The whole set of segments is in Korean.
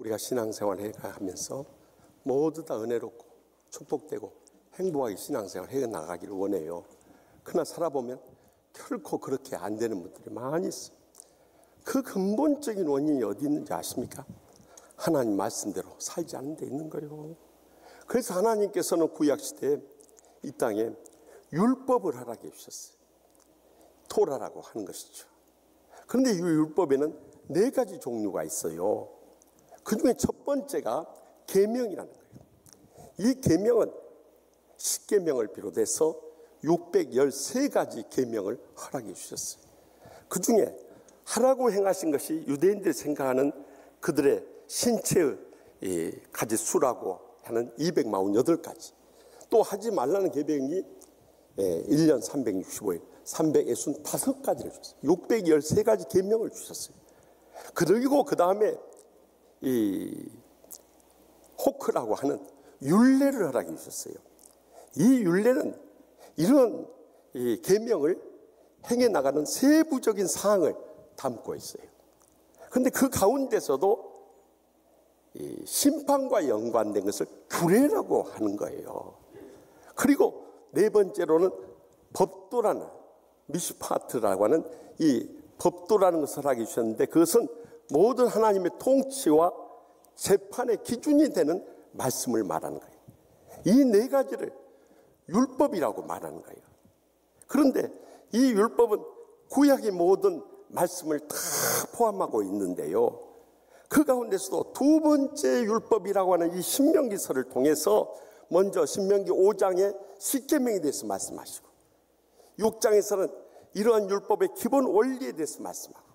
우리가 신앙생활을 해가면서 모두 다 은혜롭고 축복되고 행복하게 신앙생활을 해나가기를 원해요. 그러나 살아보면 결코 그렇게 안 되는 분들이 많이 있어요. 그 근본적인 원인이 어디 있는지 아십니까? 하나님 말씀대로 살지 않는 데 있는 거예요. 그래서 하나님께서는 구약시대에 이 땅에 율법을 허락해 주셨어요. 토라라고 하는 것이죠. 그런데 이 율법에는 4가지 종류가 있어요. 그 중에 첫 번째가 계명이라는 거예요. 이 계명은 10계명을 비롯해서 613가지 계명을 허락해 주셨어요. 그 중에 하라고 행하신 것이 유대인들이 생각하는 그들의 신체의 가지수라고 하는 248가지, 또 하지 말라는 계명이 1년 365일 365가지를 주셨어요. 613가지 계명을 주셨어요. 그리고 그 다음에 이 호크라고 하는 율례를 허락해 주셨어요. 이 율례는 이런 이 계명을 행해 나가는 세부적인 사항을 담고 있어요. 그런데 그 가운데서도 이 심판과 연관된 것을 규례라고 하는 거예요. 그리고 4번째로는 법도라는 미슈파트라고 하는 이 법도라는 것을 허락해 주셨는데, 그것은 모든 하나님의 통치와 재판의 기준이 되는 말씀을 말하는 거예요. 이 4가지를 율법이라고 말하는 거예요. 그런데 이 율법은 구약의 모든 말씀을 다 포함하고 있는데요, 그 가운데서도 2번째 율법이라고 하는 이 신명기서를 통해서 먼저 신명기 5장에 10계명에 대해서 말씀하시고, 6장에서는 이러한 율법의 기본 원리에 대해서 말씀하고,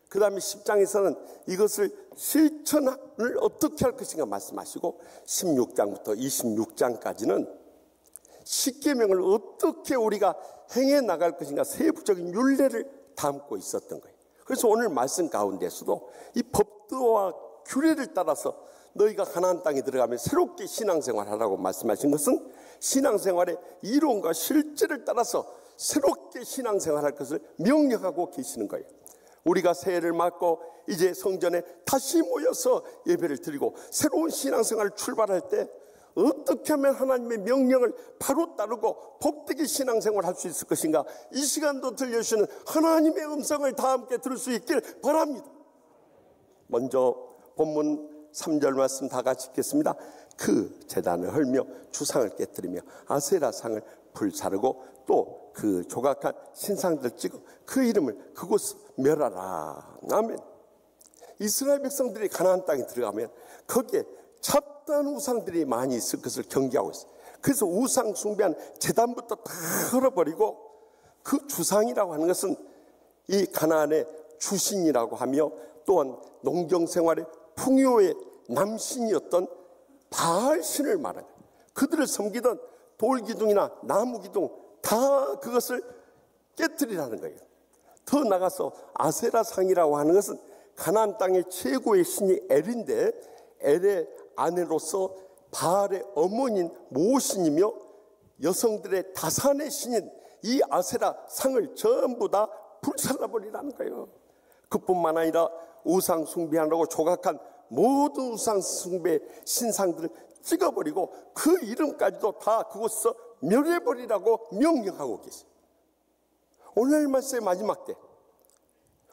그 다음에 10장에서는 이것을 실천을 어떻게 할 것인가 말씀하시고, 16장부터 26장까지는 10계명을 어떻게 우리가 행해 나갈 것인가 세부적인 율례를 담고 있었던 거예요. 그래서 오늘 말씀 가운데서도 이 법도와 규례를 따라서 너희가 가나안 땅에 들어가면 새롭게 신앙생활하라고 말씀하신 것은 신앙생활의 이론과 실제를 따라서 새롭게 신앙생활할 것을 명령하고 계시는 거예요. 우리가 새해를 맞고 이제 성전에 다시 모여서 예배를 드리고 새로운 신앙생활을 출발할 때 어떻게 하면 하나님의 명령을 바로 따르고 복되게 신앙생활을 할 수 있을 것인가, 이 시간도 들려주시는 하나님의 음성을 다 함께 들을 수 있길 바랍니다. 먼저 본문 3절 말씀 다 같이 읽겠습니다. 그 제단을 헐며 주상을 깨뜨리며 아세라 상을 불사르고 또 그 조각한 신상들 찍어 그 이름을 그곳 멸하라. 아멘. 이스라엘 백성들이 가나안 땅에 들어가면 거기에 잡다한 우상들이 많이 있을 것을 경계하고 있어요. 그래서 우상 숭배한 제단부터 다 헐어버리고, 그 주상이라고 하는 것은 이 가나안의 주신이라고 하며 또한 농경생활의 풍요의 남신이었던 바알신을 말하는 거예요. 그들을 섬기던 돌기둥이나 나무기둥 다 그것을 깨뜨리라는 거예요. 더 나가서 아세라상이라고 하는 것은 가나안 땅의 최고의 신이 엘인데, 엘의 아내로서 바알의 어머니인 모신이며 여성들의 다산의 신인 이 아세라 상을 전부 다 불살라버리라는 거예요. 그뿐만 아니라 우상 숭배하라고 조각한 모든 우상 숭배 신상들을 찍어버리고 그 이름까지도 다 그곳에서 멸해버리라고 명령하고 계세요. 오늘 말씀의 마지막 때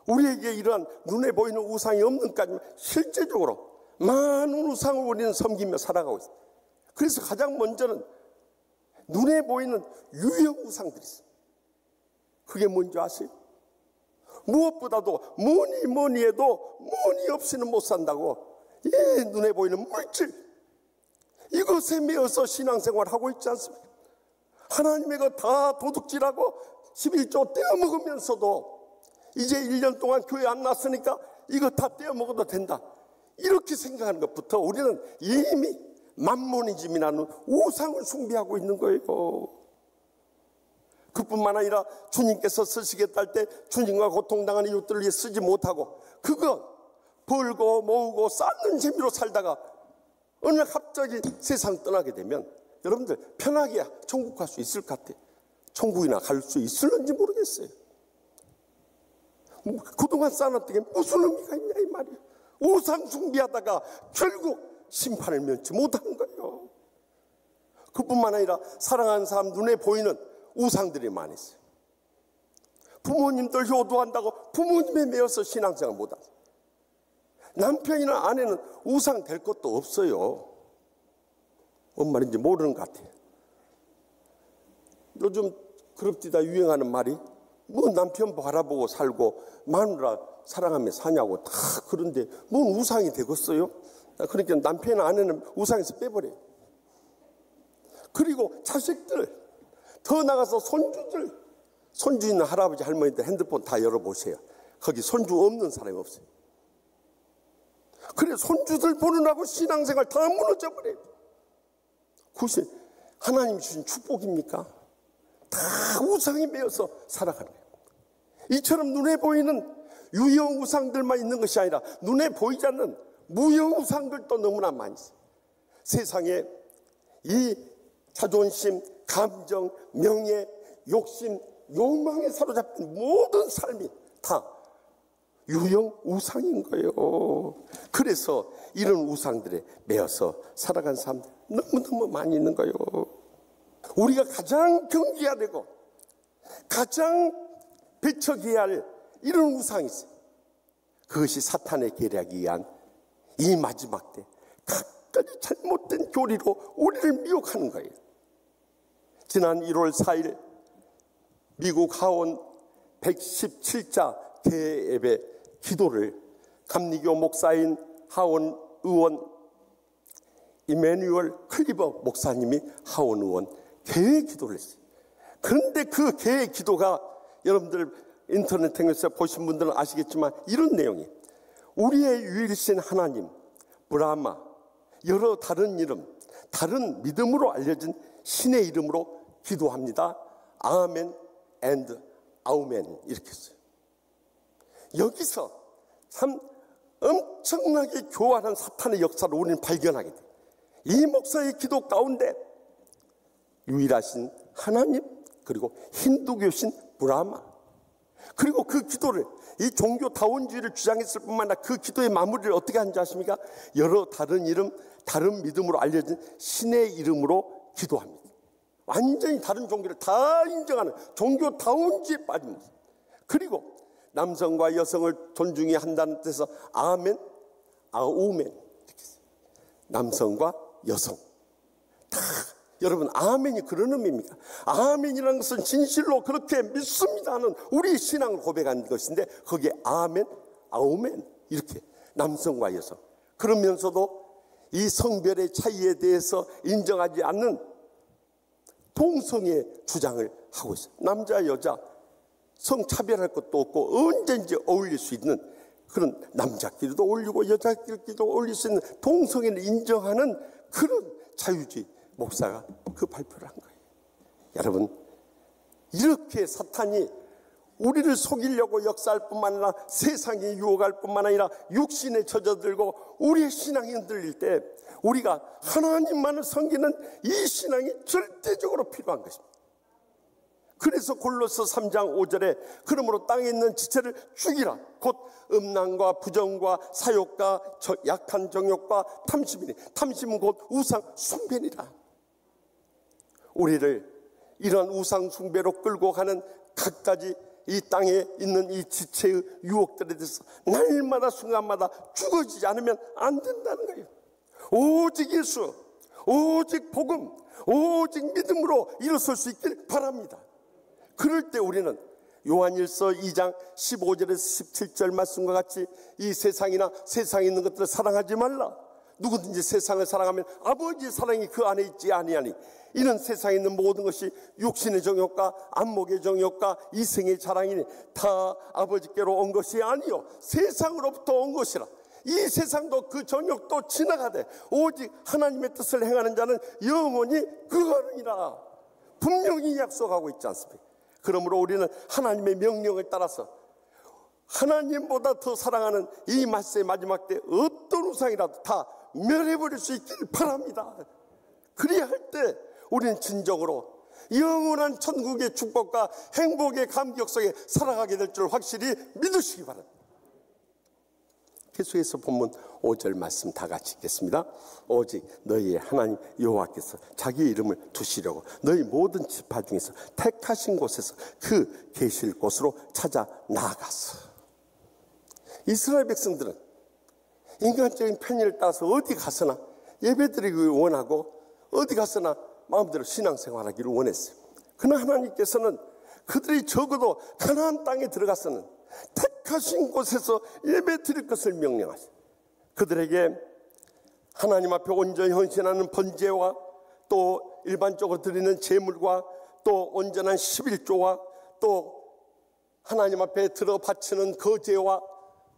우리에게 이러한 눈에 보이는 우상이 없는까지만 실제적으로 많은 우상을 우리는 섬기며 살아가고 있습니다. 그래서 가장 먼저는 눈에 보이는 유형 우상들이 있어요. 그게 뭔지 아세요? 무엇보다도 뭐니 해도 뭐니 없이는 못 산다고 이 눈에 보이는 물질, 이것에 매여서 신앙생활하고 있지 않습니까? 하나님의 것 다 도둑질하고 11조 떼어먹으면서도 이제 1년 동안 교회 안 났으니까 이거 다 떼어먹어도 된다, 이렇게 생각하는 것부터 우리는 이미 만모니즘이라는 우상을 숭배하고 있는 거예요. 그뿐만 아니라 주님께서 쓰시겠다 할 때 주님과 고통당하는 이웃들을 위해 쓰지 못하고 그거 벌고 모으고 쌓는 재미로 살다가 어느 날 갑자기 세상 떠나게 되면 여러분들 편하게 천국 갈 수 있을 것 같아요. 천국이나 갈 수 있을는지 모르겠어요. 그동안 쌓아놨던 게 무슨 의미가 있냐 이 말이에요. 우상 숭배하다가 결국 심판을 면치 못하는 거예요. 그뿐만 아니라 사랑하는 사람 눈에 보이는 우상들이 많이 있어요. 부모님들 효도한다고 부모님에 매여서 신앙생활 못하죠. 남편이나 아내는 우상 될 것도 없어요. 뭔 말인지 모르는 것 같아요. 요즘 그럽디다 유행하는 말이 뭐 남편 바라보고 살고 마누라 사랑하며 사냐고 다 그런데 뭔 우상이 되겠어요? 그러니까 남편 아내는 우상에서 빼버려요. 그리고 자식들, 더 나가서 손주 있는 할아버지 할머니들 핸드폰 다 열어보세요. 거기 손주 없는 사람이 없어요. 그래 손주들 보느라고 신앙생활 다 무너져버려요. 그것이 하나님이 주신 축복입니까? 다 우상이 매여서 살아가는 거예요. 이처럼 눈에 보이는 유형 우상들만 있는 것이 아니라 눈에 보이지 않는 무형 우상들도 너무나 많이 있어요. 세상에 이 자존심, 감정, 명예, 욕심, 욕망에 사로잡힌 모든 삶이 다 유형 우상인 거예요. 그래서 이런 우상들에 매여서 살아간 사람들 너무너무 많이 있는 거예요. 우리가 가장 경계해야 되고 가장 배척해야 할 이런 우상이 있어요. 그것이 사탄의 계략에 의한 이 마지막 때 각가지 잘못된 교리로 우리를 미혹하는 거예요. 지난 1월 4일 미국 하원 117자 개예배 기도를 감리교 목사인 하원 의원 이메뉴얼 클리버 목사님이 하원 의원 개회 기도를 했어요. 그런데 그 개회 기도가 여러분들 인터넷에서 보신 분들은 아시겠지만 이런 내용이에요. 우리의 유일신 하나님 브라마, 여러 다른 이름, 다른 믿음으로 알려진 신의 이름으로 기도합니다. 아멘 앤드 아우멘 이렇게 했어요. 여기서 참 엄청나게 교활한 사탄의 역사를 우리는 발견하게 돼요. 이 목사의 기도 가운데 유일하신 하나님, 그리고 힌두교신 브라마, 그리고 그 기도를 이 종교다원주의를 주장했을 뿐만 아니라 그 기도의 마무리를 어떻게 하는지 아십니까? 여러 다른 이름, 다른 믿음으로 알려진 신의 이름으로 기도합니다. 완전히 다른 종교를 다 인정하는 종교다원주의에 빠진 모습. 그리고 남성과 여성을 존중히 한다는 뜻에서 아멘, 아우멘 이렇게 했어요. 남성과 여성 다 여러분 아멘이 그런 의미입니까? 아멘이라는 것은 진실로 그렇게 믿습니다 하는 우리 신앙을 고백하는 것인데 거기에 아멘, 아우멘 이렇게 남성과 여성, 그러면서도 이 성별의 차이에 대해서 인정하지 않는 동성애 주장을 하고 있어요. 남자 여자 성차별할 것도 없고 언제든지 어울릴 수 있는 그런 남자끼리도 어울리고 여자끼리도 어울릴 수 있는 동성애를 인정하는 그런 자유주의 목사가 그 발표를 한 거예요. 여러분 이렇게 사탄이 우리를 속이려고 역사할 뿐만 아니라 세상에 유혹할 뿐만 아니라 육신에 젖어들고 우리의 신앙이 흔들릴 때 우리가 하나님만을 섬기는 이 신앙이 절대적으로 필요한 것입니다. 그래서 골로새 3장 5절에 그러므로 땅에 있는 지체를 죽이라 곧 음란과 부정과 사욕과 약한 정욕과 탐심이니 탐심은 곧 우상 숭배니라. 우리를 이런 우상 숭배로 끌고 가는 갖가지 이 땅에 있는 이 지체의 유혹들에 대해서 날마다 순간마다 죽어지지 않으면 안 된다는 거예요. 오직 예수, 오직 복음, 오직 믿음으로 일어설 수 있길 바랍니다. 그럴 때 우리는 요한일서 2장 15절에서 17절 말씀과 같이 이 세상이나 세상에 있는 것들을 사랑하지 말라. 누구든지 세상을 사랑하면 아버지의 사랑이 그 안에 있지 아니하니 이는 세상에 있는 모든 것이 육신의 정욕과 안목의 정욕과 이생의 자랑이니 다 아버지께로 온 것이 아니요 세상으로부터 온 것이라. 이 세상도 그 정욕도 지나가되 오직 하나님의 뜻을 행하는 자는 영원히 그하느니라. 분명히 약속하고 있지 않습니까? 그러므로 우리는 하나님의 명령을 따라서 하나님보다 더 사랑하는 이 말세의 마지막 때 어떤 우상이라도 다 멸해버릴 수 있길 바랍니다. 그리야 할 때 우리는 진정으로 영원한 천국의 축복과 행복의 감격 속에 살아가게 될 줄 확실히 믿으시기 바랍니다. 계속해서 본문 5절 말씀 다 같이 읽겠습니다. 오직 너희의 하나님 여호와께서 자기 이름을 두시려고 너희 모든 지파 중에서 택하신 곳에서 그 계실 곳으로 찾아 나아갔어. 이스라엘 백성들은 인간적인 편의를 따라서 어디 가서나 예배드리기를 원하고 어디 가서나 마음대로 신앙생활하기를 원했어요. 그러나 하나님께서는 그들이 적어도 가나안 땅에 들어가서는 택하신 곳에서 예배드릴 것을 명령하셨어요. 그들에게 하나님 앞에 온전히 헌신하는 번제와 또 일반적으로 드리는 제물과 또 온전한 11조와 또 하나님 앞에 들어 바치는 거제와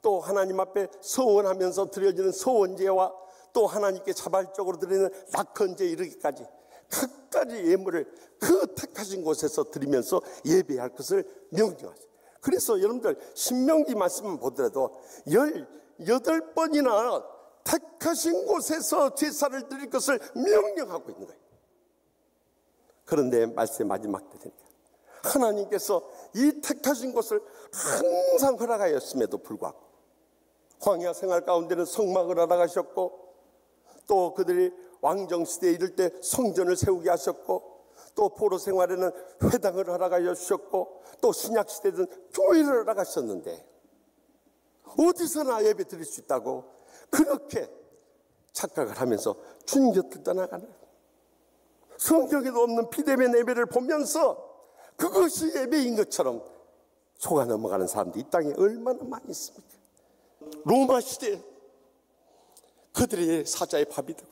또 하나님 앞에 서원하면서 드려지는 서원제와 또 하나님께 자발적으로 드리는 낙헌제 이르기까지 각가지 예물을 그 택하신 곳에서 드리면서 예배할 것을 명령하셨어요. 그래서 여러분들 신명기 말씀만 보더라도 18번이나 택하신 곳에서 제사를 드릴 것을 명령하고 있는 거예요. 그런데 말씀의 마지막 때 되니까 하나님께서 이 택하신 곳을 항상 허락하였음에도 불구하고 광야 생활 가운데는 성막을 허락하셨고 또 그들이 왕정시대에 이를 때 성전을 세우게 하셨고 또 포로 생활에는 회당을 허락하여 주셨고 또 신약시대에는 교회를 허락하셨는데 어디서나 예배 드릴 수 있다고 그렇게 착각을 하면서 주님 곁을 떠나가는 성경에도 없는 비대면 예배를 보면서 그것이 예배인 것처럼 속아 넘어가는 사람들이 이 땅에 얼마나 많이 있습니까? 로마 시대 그들의 사자의 밥이 되고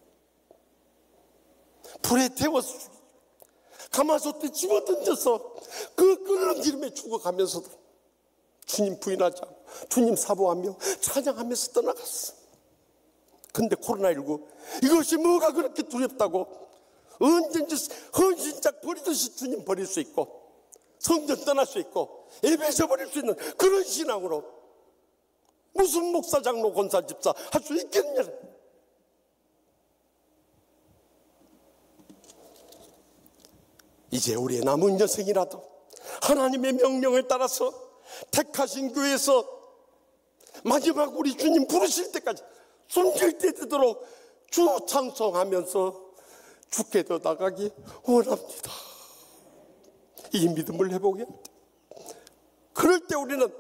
불에 태워서 죽이고 가마솥에 집어던져서 그 끓는 기름에 죽어가면서도 주님 부인하지 않고 주님 사모하며 찬양하면서 떠나갔어. 근데 코로나19 이것이 뭐가 그렇게 두렵다고 언제든지 헌신짝 버리듯이 주님 버릴 수 있고 성전 떠날 수 있고 예배 져버릴 수 있는 그런 신앙으로 무슨 목사 장로 권사 집사 할 수 있겠냐. 이제 우리의 남은 여생이라도 하나님의 명령을 따라서 택하신 교회에서 마지막 우리 주님 부르실 때까지 숨질 때 되도록 주 찬송하면서 주께도 나가기 원합니다. 이 믿음을 회복해야 돼. 그럴 때 우리는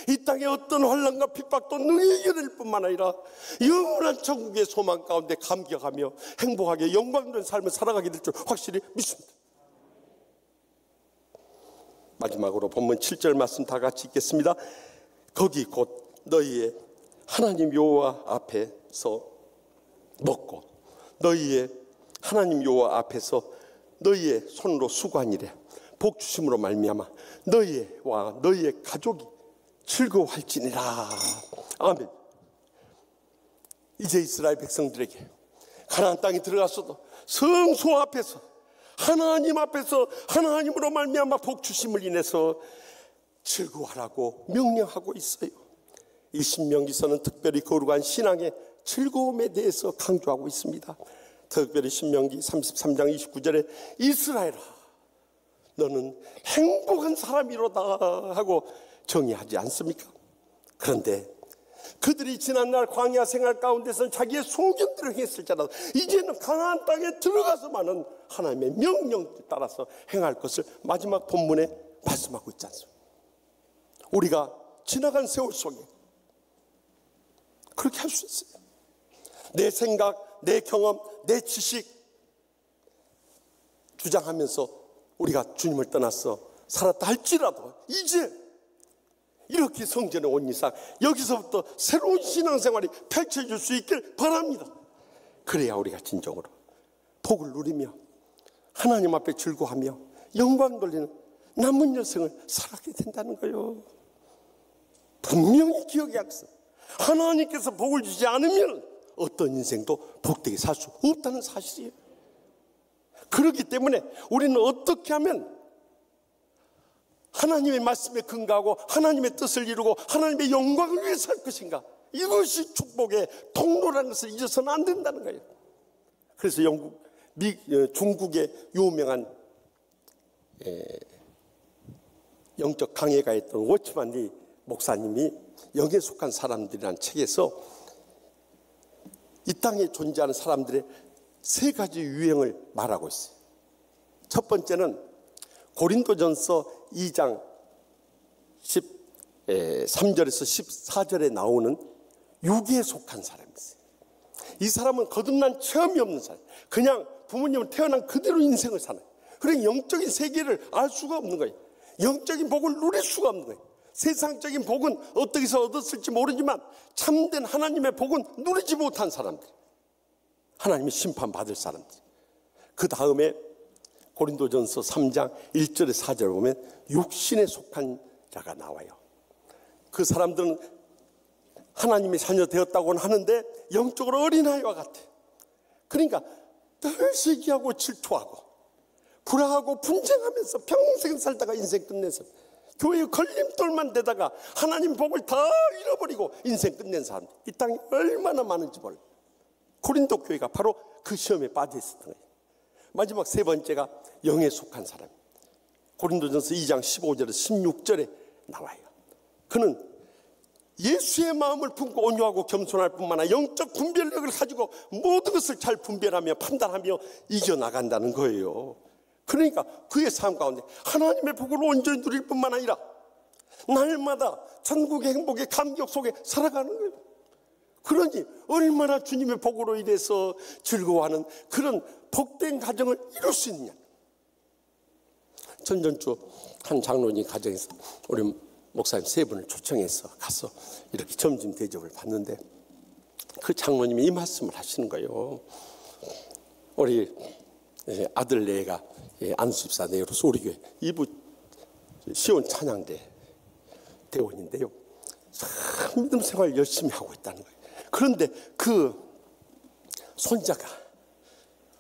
이 땅의 어떤 환난과 핍박도 능히 이겨낼 뿐만 아니라 영원한 천국의 소망 가운데 감격하며 행복하게 영광된 삶을 살아가게 될 줄 확실히 믿습니다. 마지막으로 본문 7절 말씀 다 같이 읽겠습니다. 거기 곧 너희의 하나님 여호와 앞에서 먹고 너희의 하나님 여호와 앞에서 너희의 손으로 수고하니래 복 주심으로 말미암아 너희와 너희의 가족이 즐거워할지니라. 아멘. 이제 이스라엘 백성들에게 가나안 땅에 들어갔어도 성소 앞에서 하나님 앞에서 하나님으로 말미암아 복 주심을 인해서 즐거워하라고 명령하고 있어요. 이 신명기서는 특별히 거룩한 신앙의 즐거움에 대해서 강조하고 있습니다. 특별히 신명기 33장 29절에 이스라엘아 너는 행복한 사람이로다 하고 정의하지 않습니까? 그런데 그들이 지난날 광야 생활 가운데서 자기의 소견대로 했을지라도 이제는 가나안 땅에 들어가서만은 하나님의 명령에 따라서 행할 것을 마지막 본문에 말씀하고 있지 않습니까? 우리가 지나간 세월 속에 그렇게 할 수 있어요. 내 생각, 내 경험, 내 지식 주장하면서 우리가 주님을 떠나서 살았다 할지라도 이제 이렇게 성전에 온 이상 여기서부터 새로운 신앙생활이 펼쳐질 수 있길 바랍니다. 그래야 우리가 진정으로 복을 누리며 하나님 앞에 즐거워하며 영광 돌리는 남은 여생을 살아가게 된다는 거예요. 분명히 기억해야겠어요. 하나님께서 복을 주지 않으면 어떤 인생도 복되게 살 수 없다는 사실이에요. 그렇기 때문에 우리는 어떻게 하면 하나님의 말씀에 근거하고 하나님의 뜻을 이루고 하나님의 영광을 위해 살 것인가? 이것이 축복의 통로라는 것을 잊어서는 안 된다는 거예요. 그래서 중국의 유명한 영적 강해가 있던 워치만 리 목사님이 영에 속한 사람들이라는 책에서 이 땅에 존재하는 사람들의 세 가지 유형을 말하고 있어요. 첫 번째는 고린도전서 2장 13절에서 14절에 나오는 육에 속한 사람이 있어요. 이 사람은 거듭난 체험이 없는 사람, 그냥 부모님은 태어난 그대로 인생을 사는, 그러니 영적인 세계를 알 수가 없는 거예요. 영적인 복을 누릴 수가 없는 거예요. 세상적인 복은 어디서 얻었을지 모르지만 참된 하나님의 복은 누리지 못한 사람들, 하나님의 심판받을 사람들. 그 다음에 고린도전서 3장 1절에 4절을 보면 육신에 속한 자가 나와요. 그 사람들은 하나님의 자녀 되었다고는 하는데 영적으로 어린아이와 같아. 그러니까 늘 시기하고 질투하고 불화하고 분쟁하면서 평생 살다가 인생 끝내서 교회의 걸림돌만 되다가 하나님 복을 다 잃어버리고 인생 끝낸 사람, 이 땅에 얼마나 많은지 몰라. 고린도 교회가 바로 그 시험에 빠져 있었던 거예요. 마지막 세 번째가 영에 속한 사람, 고린도전서 2장 15절에서 16절에 나와요. 그는 예수의 마음을 품고 온유하고 겸손할 뿐만 아니라 영적 분별력을 가지고 모든 것을 잘 분별하며 판단하며 이겨나간다는 거예요. 그러니까 그의 삶 가운데 하나님의 복을 온전히 누릴 뿐만 아니라 날마다 천국의 행복의 감격 속에 살아가는 거예요. 그러니 얼마나 주님의 복으로 인해서 즐거워하는 그런 복된 가정을 이룰 수 있느냐. 전전주 한 장로님 가정에서 우리 목사님 세 분을 초청해서 가서 이렇게 점심 대접을 받는데 그 장로님이 이 말씀을 하시는 거예요. 우리 아들 내가 안수집사 내로서 우리 교회 이부 시온 찬양대 대원인데요, 참 믿음 생활 열심히 하고 있다는 거예요. 그런데 그 손자가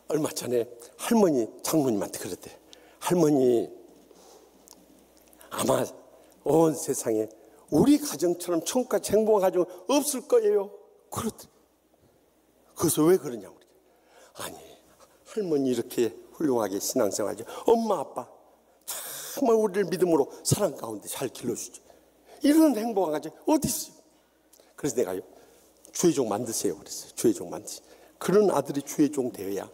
얼마 전에 할머니 장로님한테 그랬대. 할머니, 아마 온 세상에 우리 가정처럼 천국같이 행복한 가정 없을 거예요. 그렇대. 그래서 왜 그러냐고. 아니, 할머니 이렇게 훌륭하게 신앙생활하죠. 엄마 아빠 정말 우리를 믿음으로 사랑 가운데 잘 길러주죠. 이런 행복한 가정 어디 있어요? 그래서 내가요, 주의 종 만드세요 그랬어요. 주의 종 만드세요. 그런 아들이 주의 종 되어야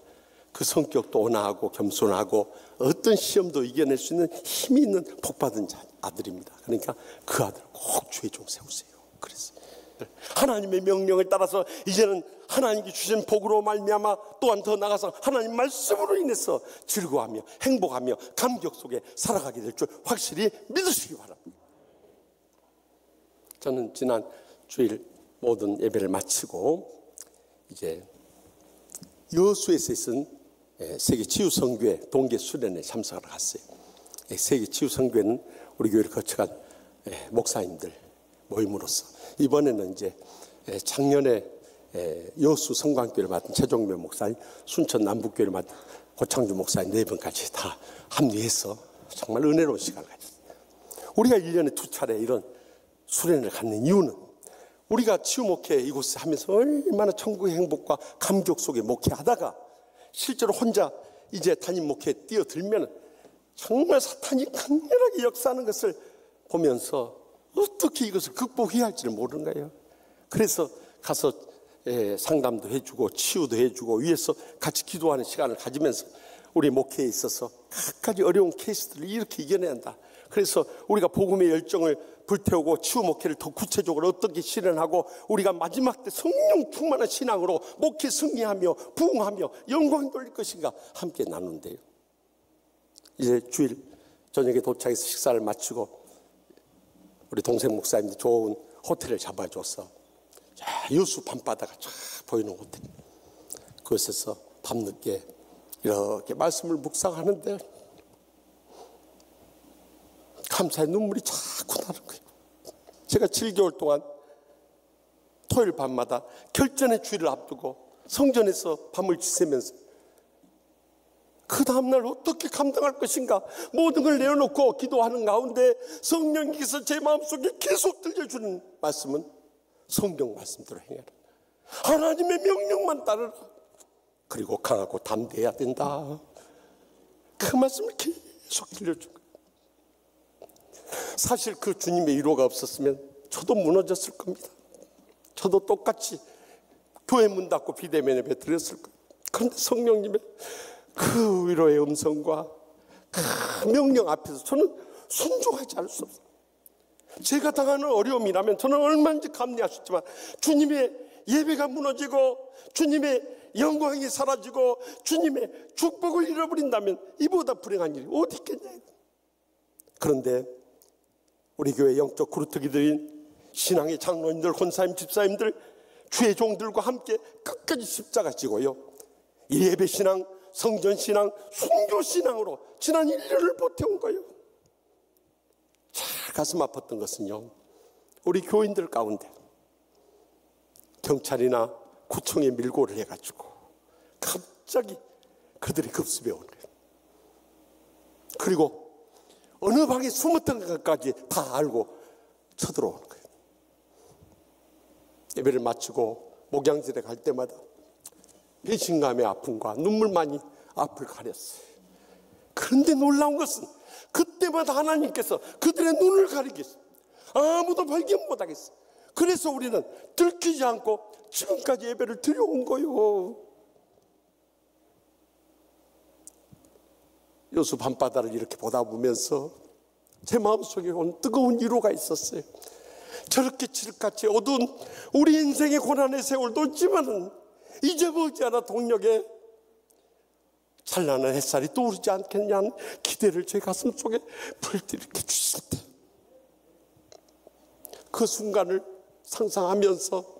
그 성격도 온화하고 겸손하고 어떤 시험도 이겨낼 수 있는 힘이 있는 복받은 아들입니다. 그러니까 그 아들 꼭 주의 종 세우세요. 그랬어요. 하나님의 명령을 따라서 이제는 하나님께 주신 복으로 말미암아 또한 더 나아가서 하나님 말씀으로 인해서 즐거워하며 행복하며 감격 속에 살아가게 될 줄 확실히 믿으시기 바랍니다. 저는 지난 주일 모든 예배를 마치고 이제 여수에서 있은 세계 치유 선교회 동계 수련회 참석하러 갔어요. 세계 치유 선교회는 우리 교회를 거쳐간 목사님들 모임으로서 이번에는 이제 작년에 여수 성광교회를 맡은 최종면 목사님, 순천 남북교회를 맡은 고창주 목사님 네 분까지 다 합류해서 정말 은혜로운 시간을 가졌어요. 우리가 1년에 2차례 이런 수련회를 갖는 이유는 우리가 치유 목회 이곳에 하면서 얼마나 천국의 행복과 감격 속에 목회하다가 실제로 혼자 이제 담임 목회에 뛰어들면 정말 사탄이 강렬하게 역사하는 것을 보면서 어떻게 이것을 극복해야 할지를 모르는 거예요. 그래서 가서 상담도 해주고 치유도 해주고 위에서 같이 기도하는 시간을 가지면서 우리 목회에 있어서 각가지 어려운 케이스들을 이렇게 이겨내야 한다. 그래서 우리가 복음의 열정을 불태우고 치유 목회를 더 구체적으로 어떻게 실현하고 우리가 마지막 때 성령 충만한 신앙으로 목회 승리하며 부흥하며 영광 돌릴 것인가 함께 나누는데요. 이제 주일 저녁에 도착해서 식사를 마치고 우리 동생 목사님이 좋은 호텔을 잡아줘서 여수 밤바다가 쫙 보이는 호텔, 그곳에서 밤늦게 이렇게 말씀을 묵상하는데 감사의 눈물이 자꾸 나는 거예요. 제가 7개월 동안 토요일 밤마다 결전의 주일을 앞두고 성전에서 밤을 지새면서 그 다음날 어떻게 감당할 것인가 모든 걸 내어놓고 기도하는 가운데 성령께서 제 마음속에 계속 들려주는 말씀은 성경 말씀대로 행해라. 하나님의 명령만 따르라. 그리고 강하고 담대해야 된다. 그 말씀을 계속 들려준 거예요. 사실 그 주님의 위로가 없었으면 저도 무너졌을 겁니다. 저도 똑같이 교회 문 닫고 비대면 예배 드렸을 거예요. 그런데 성령님의 그 위로의 음성과 그 명령 앞에서 저는 순종하지 않을 수 없어요. 제가 당하는 어려움이라면 저는 얼마든지 감내할 수 있지만 주님의 예배가 무너지고 주님의 영광이 사라지고 주님의 축복을 잃어버린다면 이보다 불행한 일이 어디 있겠냐. 그런데 우리 교회 영적 구루터기들인 신앙의 장로님들, 권사님, 집사님들, 주의 종들과 함께 끝까지 십자가 지고요, 예배신앙, 성전신앙, 순교신앙으로 지난 1년을 버텨온 거예요. 잘 가슴 아팠던 것은요, 우리 교인들 가운데 경찰이나 구청에 밀고를 해가지고 갑자기 그들이 급습해 오는 거예요. 그리고 어느 방에 숨었던 것까지 다 알고 쳐들어오는 거예요. 예배를 마치고 목양질에 갈 때마다 배신감의 아픔과 눈물만이 앞을 가렸어요. 그런데 놀라운 것은 그때마다 하나님께서 그들의 눈을 가리겠어요. 아무도 발견 못하겠어요. 그래서 우리는 들키지 않고 지금까지 예배를 드려온 거예요. 여수 밤바다를 이렇게 보다 보면서 제 마음속에 온 뜨거운 위로가 있었어요. 저렇게 칠흑같이 어두운 우리 인생의 고난의 세월도 있지만은 이제 머지않아 동력에 찬란한 햇살이 떠오르지 않겠냐는 기대를 제 가슴 속에 불들이게 주셨을 때, 그 순간을 상상하면서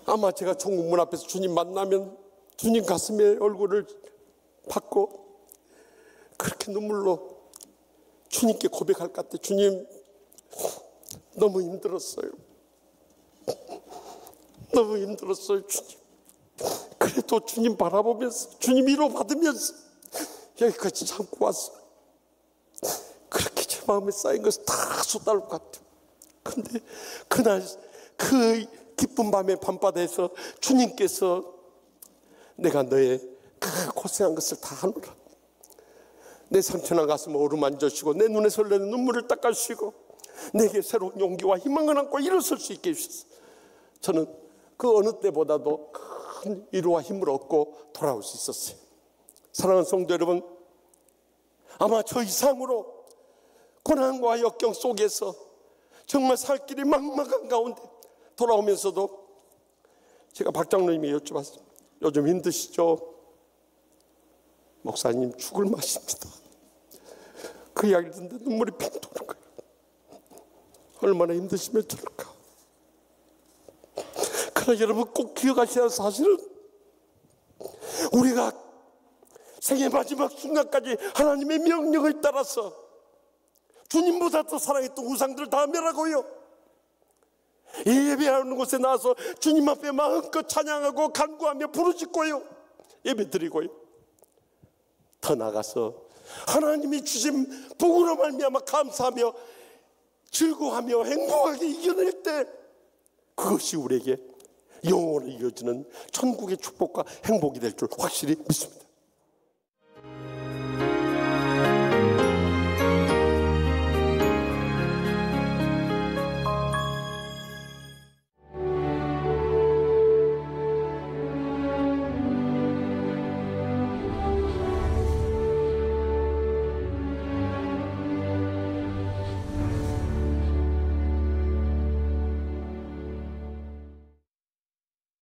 아마 제가 천국문 앞에서 주님 만나면 주님 가슴에 얼굴을 받고 그렇게 눈물로 주님께 고백할 것 같아. 주님, 너무 힘들었어요. 너무 힘들었어요, 주님. 그래도 주님 바라보면서 주님 위로 받으면서 여기까지 참고 왔어요. 그렇게 제 마음에 쌓인 것을 다 쏟아올 것 같아요. 근데 그날 그 기쁜 밤의 밤바다에서 주님께서 내가 너의 그 고생한 것을 다 하노라, 내 상처난 가슴을 어루만져시고 내 눈에 설레는 눈물을 닦아주시고 내게 새로운 용기와 희망을 안고 일어설 수 있게 해주셨어요. 저는 그 어느 때보다도 큰 위로와 힘을 얻고 돌아올 수 있었어요. 사랑하는 성도 여러분, 아마 저 이상으로 고난과 역경 속에서 정말 살 길이 막막한 가운데 돌아오면서도 제가 박 장로님이 여쭤봤어요. 요즘 힘드시죠? 목사님, 죽을 맛입니다. 그 이야기를 듣는데 눈물이 핑 도는 거예요. 얼마나 힘드시면 저럴까. 그러나 여러분 꼭 기억하셔야 할 사실은, 우리가 생의 마지막 순간까지 하나님의 명령을 따라서 주님보다 더 사랑했던 우상들을 다 멸하고요, 예배하는 곳에 나와서 주님 앞에 마음껏 찬양하고 간구하며 부르짖고요, 예배 드리고요, 더 나아가서 하나님이 주신 복으로 말미암아 감사하며 즐거워하며 행복하게 이겨낼 때, 그것이 우리에게 영원히 이어지는 천국의 축복과 행복이 될 줄 확실히 믿습니다.